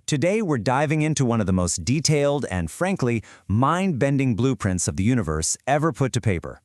Today we're diving into one of the most detailed and, frankly, mind-bending blueprints of the universe ever put to paper,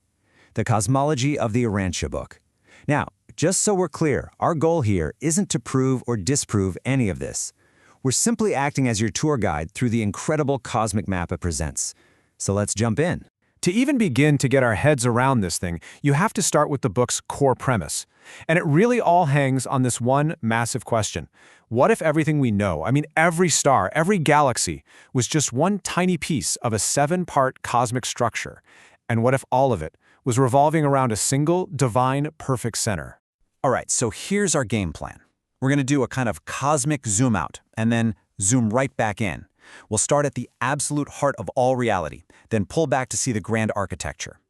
the cosmology of the Urantia Book. Now, just so we're clear, our goal here isn't to prove or disprove any of this. We're simply acting as your tour guide through the incredible cosmic map it presents. So let's jump in. To even begin to get our heads around this thing, you have to start with the book's core premise. And it really all hangs on this one massive question. What if everything we know, every star, every galaxy, was just one tiny piece of a 7-part cosmic structure? And what if all of it was revolving around a single, divine, perfect center? All right, so here's our game plan. We're going to do a kind of cosmic zoom out and then zoom right back in. We'll start at the absolute heart of all reality, then pull back to see the grand architecture.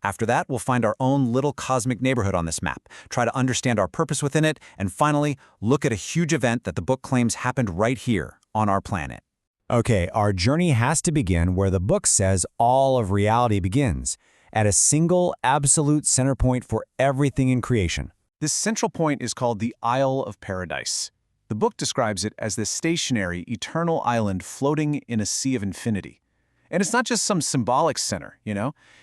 After that, we'll find our own little cosmic neighborhood on this map, try to understand our purpose within it, and finally, look at a huge event that the book claims happened right here, on our planet. Okay, our journey has to begin where the book says all of reality begins, at a single, absolute center point for everything in creation. This central point is called the Isle of Paradise. The book describes it as this stationary, eternal island floating in a sea of infinity. And it's not just some symbolic center,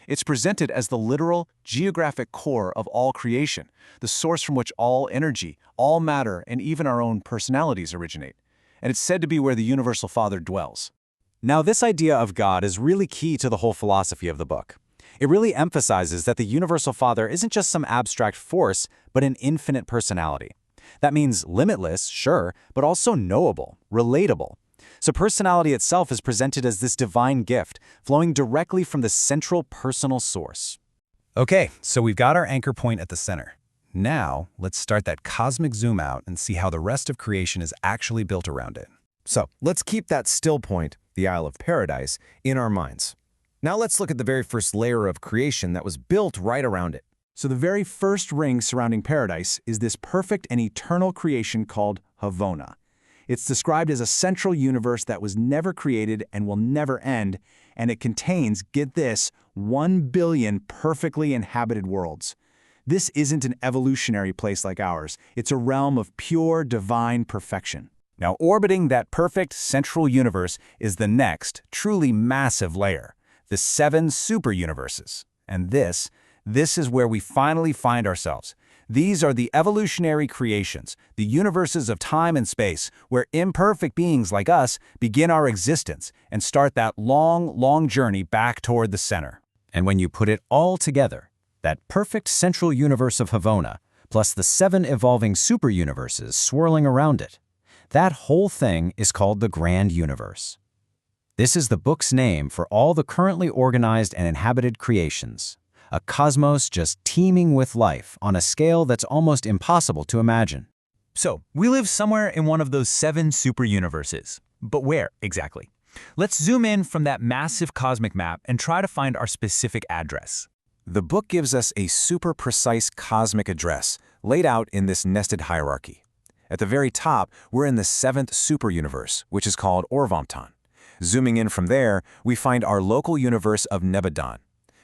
It's presented as the literal, geographic core of all creation, the source from which all energy, all matter, and even our own personalities originate. And it's said to be where the Universal Father dwells. Now, this idea of God is really key to the whole philosophy of the book. It really emphasizes that the Universal Father isn't just some abstract force, but an infinite personality. That means limitless, sure, but also knowable, relatable. So personality itself is presented as this divine gift, flowing directly from the central personal source. Okay, so we've got our anchor point at the center. Now, let's start that cosmic zoom out and see how the rest of creation is actually built around it. So, let's keep that still point, the Isle of Paradise, in our minds. Now let's look at the very first layer of creation that was built right around it. So the very first ring surrounding Paradise is this perfect and eternal creation called Havona. It's described as a central universe that was never created and will never end, and it contains, get this, 1 billion perfectly inhabited worlds. This isn't an evolutionary place like ours. It's a realm of pure, divine perfection. Now, orbiting that perfect central universe is the next, truly massive layer, the 7 superuniverses. And this is where we finally find ourselves. These are the evolutionary creations, the universes of time and space, where imperfect beings like us begin our existence and start that long, long journey back toward the center. And when you put it all together, that perfect central universe of Havona, plus the 7 evolving superuniverses swirling around it, that whole thing is called the Grand Universe. This is the book's name for all the currently organized and inhabited creations. A cosmos just teeming with life on a scale that's almost impossible to imagine. So, we live somewhere in one of those 7 superuniverses. But where, exactly? Let's zoom in from that massive cosmic map and try to find our specific address. The book gives us a super precise cosmic address, laid out in this nested hierarchy. At the very top, we're in the 7th superuniverse, which is called Orvonton. Zooming in from there, we find our local universe of Nebadon.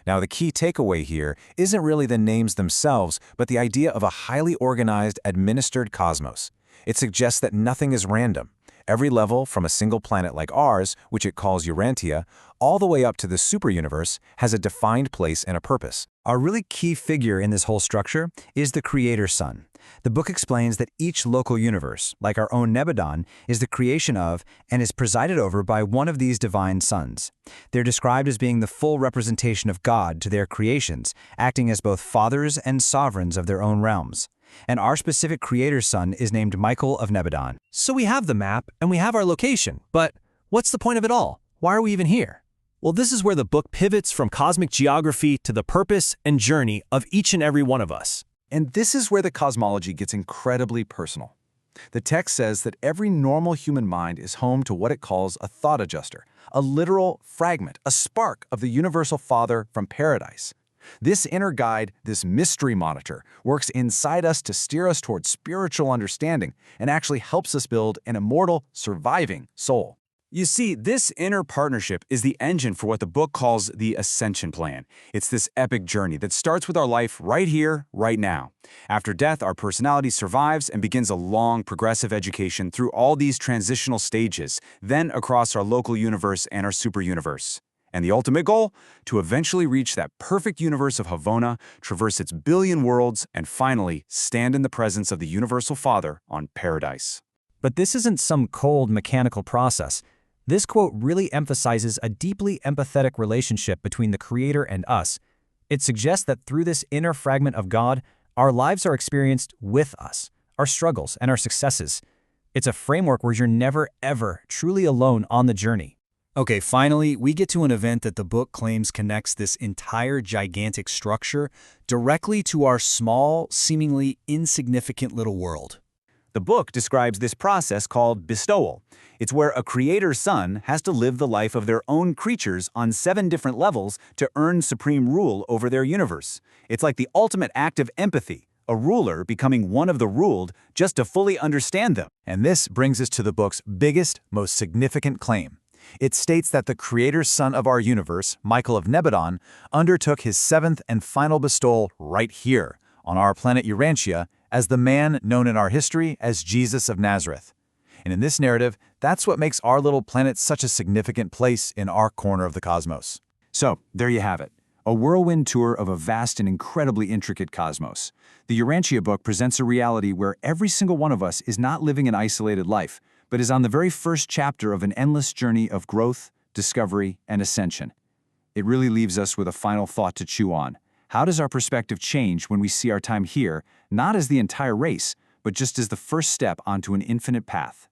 Now, the key takeaway here isn't really the names themselves, but the idea of a highly organized, administered cosmos. It suggests that nothing is random. Every level, from a single planet like ours, which it calls Urantia, all the way up to the superuniverse, has a defined place and a purpose. Our really key figure in this whole structure is the Creator Sun. The book explains that each local universe, like our own Nebadon, is the creation of and is presided over by one of these divine suns. They're described as being the full representation of God to their creations, acting as both fathers and sovereigns of their own realms. And our specific Creator Sun is named Michael of Nebadon. So we have the map and we have our location, but what's the point of it all? Why are we even here? Well, this is where the book pivots from cosmic geography to the purpose and journey of each and every one of us. And this is where the cosmology gets incredibly personal. The text says that every normal human mind is home to what it calls a thought adjuster, a literal fragment, a spark of the Universal Father from Paradise. This inner guide, this mystery monitor, works inside us to steer us towards spiritual understanding and actually helps us build an immortal, surviving soul. You see, this inner partnership is the engine for what the book calls the ascension plan. It's this epic journey that starts with our life right here, right now. After death, our personality survives and begins a long, progressive education through all these transitional stages, then across our local universe and our superuniverse. And the ultimate goal? To eventually reach that perfect universe of Havona, traverse its billion worlds, and finally stand in the presence of the Universal Father on Paradise. But this isn't some cold, mechanical process. This quote really emphasizes a deeply empathetic relationship between the Creator and us. It suggests that through this inner fragment of God, our lives are experienced with us, our struggles and our successes. It's a framework where you're never, ever truly alone on the journey. Okay, finally, we get to an event that the book claims connects this entire gigantic structure directly to our small, seemingly insignificant little world. The book describes this process called bestowal. It's where a creator's son has to live the life of their own creatures on 7 different levels to earn supreme rule over their universe. It's like the ultimate act of empathy, a ruler becoming one of the ruled just to fully understand them. And this brings us to the book's biggest, most significant claim. It states that the creator's son of our universe, Michael of Nebadon, undertook his 7th and final bestowal right here, on our planet Urantia, as the man known in our history as Jesus of Nazareth. And in this narrative, that's what makes our little planet such a significant place in our corner of the cosmos. So, there you have it. A whirlwind tour of a vast and incredibly intricate cosmos. The Urantia Book presents a reality where every single one of us is not living an isolated life, but is on the very first chapter of an endless journey of growth, discovery, and ascension. It really leaves us with a final thought to chew on. How does our perspective change when we see our time here, not as the entire race, but just as the first step onto an infinite path?